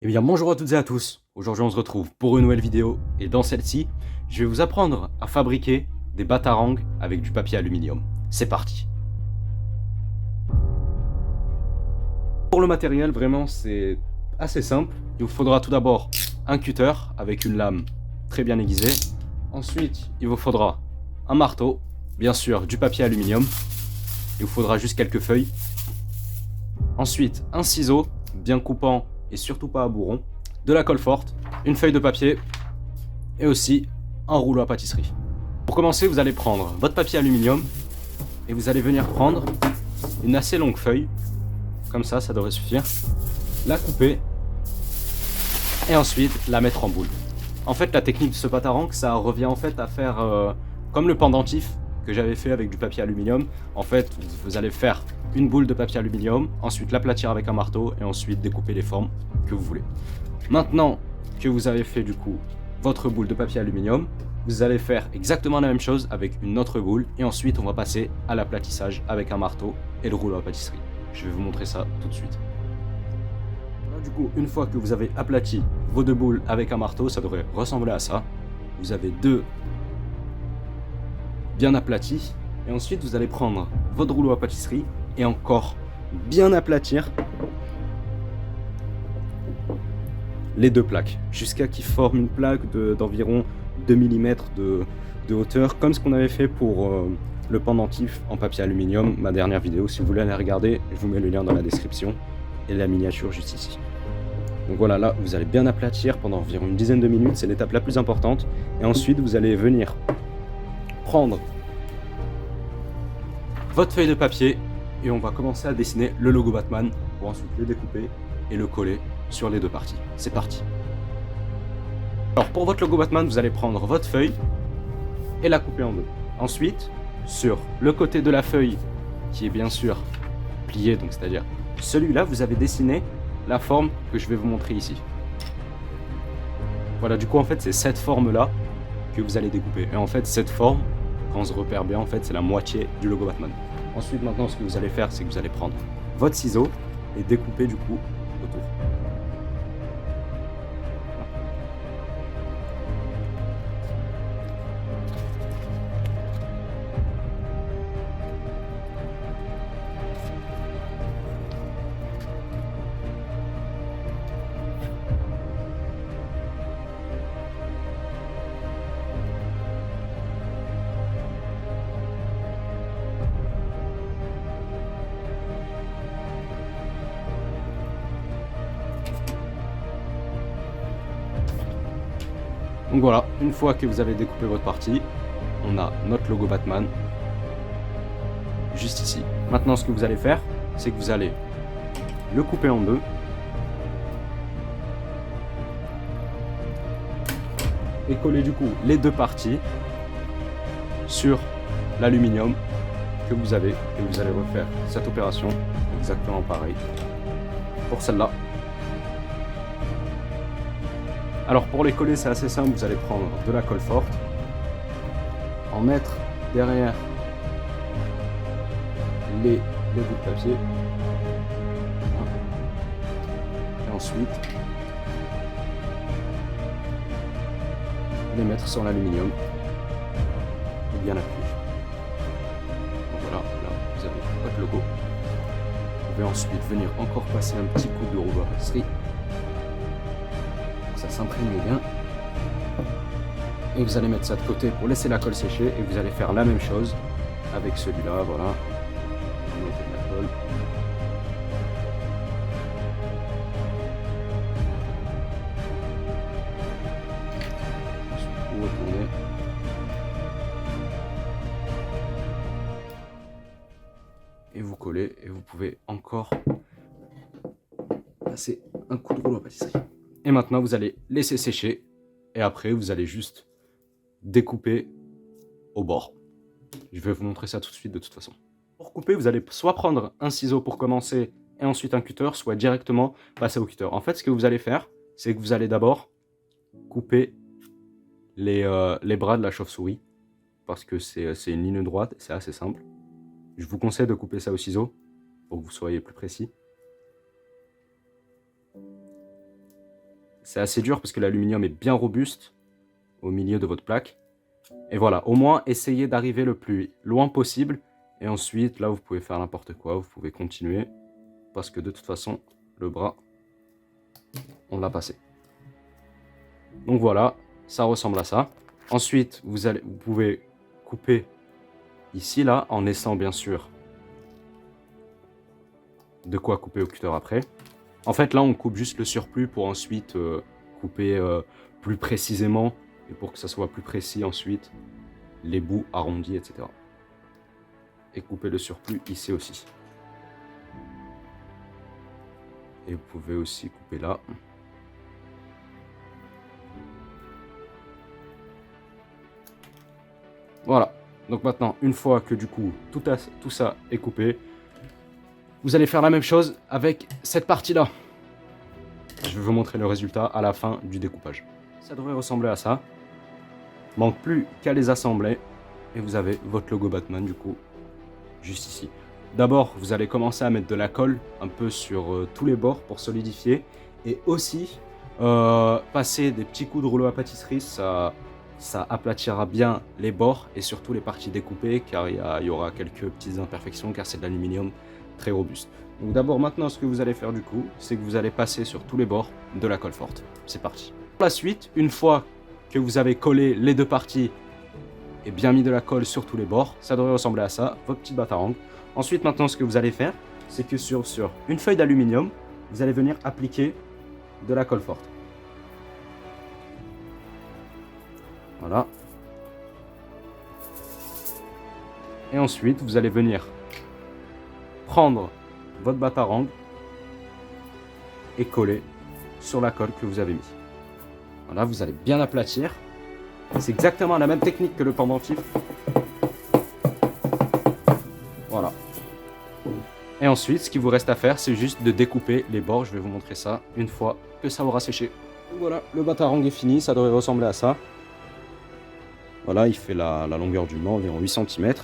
Eh bien bonjour à toutes et à tous, aujourd'hui on se retrouve pour une nouvelle vidéo et dans celle-ci, je vais vous apprendre à fabriquer des batarangs avec du papier aluminium. C'est parti. Pour le matériel, vraiment c'est assez simple. Il vous faudra tout d'abord un cutter avec une lame très bien aiguisée. Ensuite, il vous faudra un marteau, bien sûr du papier aluminium. Il vous faudra juste quelques feuilles. Ensuite, un ciseau bien coupant et surtout pas à bourron, de la colle forte, une feuille de papier et aussi un rouleau à pâtisserie. Pour commencer, vous allez prendre votre papier aluminium et vous allez venir prendre une assez longue feuille, comme ça devrait suffire, la couper et ensuite la mettre en boule. En fait, la technique de ce patarang, ça revient en fait à faire comme le pendentif que j'avais fait avec du papier aluminium. En fait, vous allez faire une boule de papier aluminium, ensuite l'aplatir avec un marteau et ensuite découper les formes que vous voulez. Maintenant que vous avez fait du coup votre boule de papier aluminium, vous allez faire exactement la même chose avec une autre boule et ensuite on va passer à l'aplatissage avec un marteau et le rouleau à pâtisserie. Je vais vous montrer ça tout de suite. Là, du coup, une fois que vous avez aplati vos deux boules avec un marteau, ça devrait ressembler à ça. Vous avez deux bien aplatis et ensuite vous allez prendre votre rouleau à pâtisserie et encore bien aplatir les deux plaques jusqu'à qu'ils forment une plaque d'environ 2 mm de hauteur, comme ce qu'on avait fait pour le pendentif en papier aluminium, ma dernière vidéo. Si vous voulez aller regarder, je vous mets le lien dans la description et la miniature juste ici. Donc voilà, là vous allez bien aplatir pendant environ une dizaine de minutes, c'est l'étape la plus importante. Et ensuite vous allez venir prendre votre feuille de papier et on va commencer à dessiner le logo Batman pour ensuite le découper et le coller sur les deux parties. C'est parti. Alors pour votre logo Batman, vous allez prendre votre feuille et la couper en deux. Ensuite, sur le côté de la feuille qui est bien sûr plié, donc c'est-à-dire celui-là, vous avez dessiné la forme que je vais vous montrer ici. Voilà, du coup en fait c'est cette forme-là que vous allez découper. Et en fait cette forme, quand on se repère bien, en fait c'est la moitié du logo Batman. Ensuite maintenant ce que vous allez faire, c'est que vous allez prendre votre ciseau et découper du coup autour. Donc voilà, une fois que vous avez découpé votre partie, on a notre logo Batman juste ici. Maintenant ce que vous allez faire, c'est que vous allez le couper en deux et coller du coup les deux parties sur l'aluminium que vous avez et vous allez refaire cette opération exactement pareil pour celle-là. Alors pour les coller c'est assez simple, vous allez prendre de la colle forte, en mettre derrière les bouts de papier et ensuite les mettre sur l'aluminium et bien appuyer. Donc voilà, là vous avez votre logo. Vous pouvez ensuite venir encore passer un petit coup de rouleau à pâtisserie. Ça s'imprègne bien. Et vous allez mettre ça de côté pour laisser la colle sécher et vous allez faire la même chose avec celui-là, voilà. Vous mettez de la colle. Ensuite, vous retournez. Et vous collez et vous pouvez encore passer un coup de rouleau à pâtisserie. Et maintenant vous allez laisser sécher et après vous allez juste découper au bord. Je vais vous montrer ça tout de suite de toute façon. Pour couper, vous allez soit prendre un ciseau pour commencer et ensuite un cutter, soit directement passer au cutter. En fait, ce que vous allez faire, c'est que vous allez d'abord couper les bras de la chauve-souris parce que c'est une ligne droite, c'est assez simple. Je vous conseille de couper ça au ciseau pour que vous soyez plus précis. c'est assez dur parce que l'aluminium est bien robuste au milieu de votre plaque. Et voilà, au moins essayez d'arriver le plus loin possible. Et ensuite, là, vous pouvez faire n'importe quoi, vous pouvez continuer. Parce que de toute façon, le bras, on l'a passé. Donc voilà, ça ressemble à ça. Ensuite, vous pouvez couper ici, là, en laissant bien sûr de quoi couper au cutter après. En fait, là, on coupe juste le surplus pour ensuite couper plus précisément et pour que ça soit plus précis ensuite, les bouts arrondis, etc. Et couper le surplus ici aussi. Et vous pouvez aussi couper là. Voilà. Donc maintenant, une fois que du coup tout ça est coupé, vous allez faire la même chose avec cette partie-là. Je vais vous montrer le résultat à la fin du découpage. Ça devrait ressembler à ça. Manque plus qu'à les assembler. Et vous avez votre logo Batman du coup, juste ici. D'abord, vous allez commencer à mettre de la colle un peu sur tous les bords pour solidifier. Et aussi, passer des petits coups de rouleau à pâtisserie, ça aplatira bien les bords et surtout les parties découpées car il y aura quelques petites imperfections car c'est de l'aluminium très robuste. Donc d'abord maintenant ce que vous allez faire du coup, c'est que vous allez passer sur tous les bords de la colle forte. C'est parti. Pour la suite, une fois que vous avez collé les deux parties et bien mis de la colle sur tous les bords, ça devrait ressembler à ça, votre petite batarangue. Ensuite maintenant ce que vous allez faire, c'est que sur une feuille d'aluminium, vous allez venir appliquer de la colle forte. Voilà. Et ensuite, vous allez venir prendre votre batarangue et coller sur la colle que vous avez mis. Voilà, vous allez bien aplatir. C'est exactement la même technique que le pendentif. Voilà. Et ensuite, ce qu'il vous reste à faire, c'est juste de découper les bords. Je vais vous montrer ça une fois que ça aura séché. Donc voilà, le batarangue est fini. Ça devrait ressembler à ça. Voilà, il fait la longueur du mât, environ 8 cm.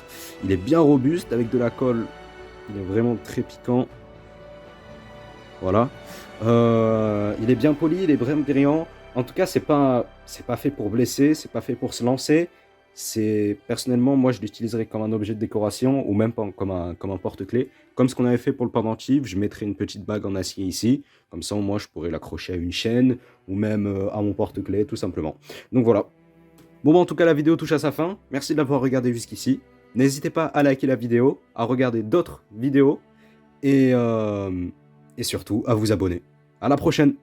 Il est bien robuste avec de la colle. Il est vraiment très piquant. Voilà. Il est bien poli, il est vraiment brillant. En tout cas, c'est pas fait pour blesser, c'est pas fait pour se lancer. Personnellement, moi, je l'utiliserais comme un objet de décoration ou même comme un porte-clés. Comme ce qu'on avait fait pour le pendentif, je mettrais une petite bague en acier ici. Comme ça, moi, je pourrais l'accrocher à une chaîne ou même à mon porte-clés, tout simplement. Donc voilà. Bon, bah, en tout cas, la vidéo touche à sa fin. Merci de l'avoir regardé jusqu'ici. N'hésitez pas à liker la vidéo, à regarder d'autres vidéos et surtout à vous abonner. À la prochaine!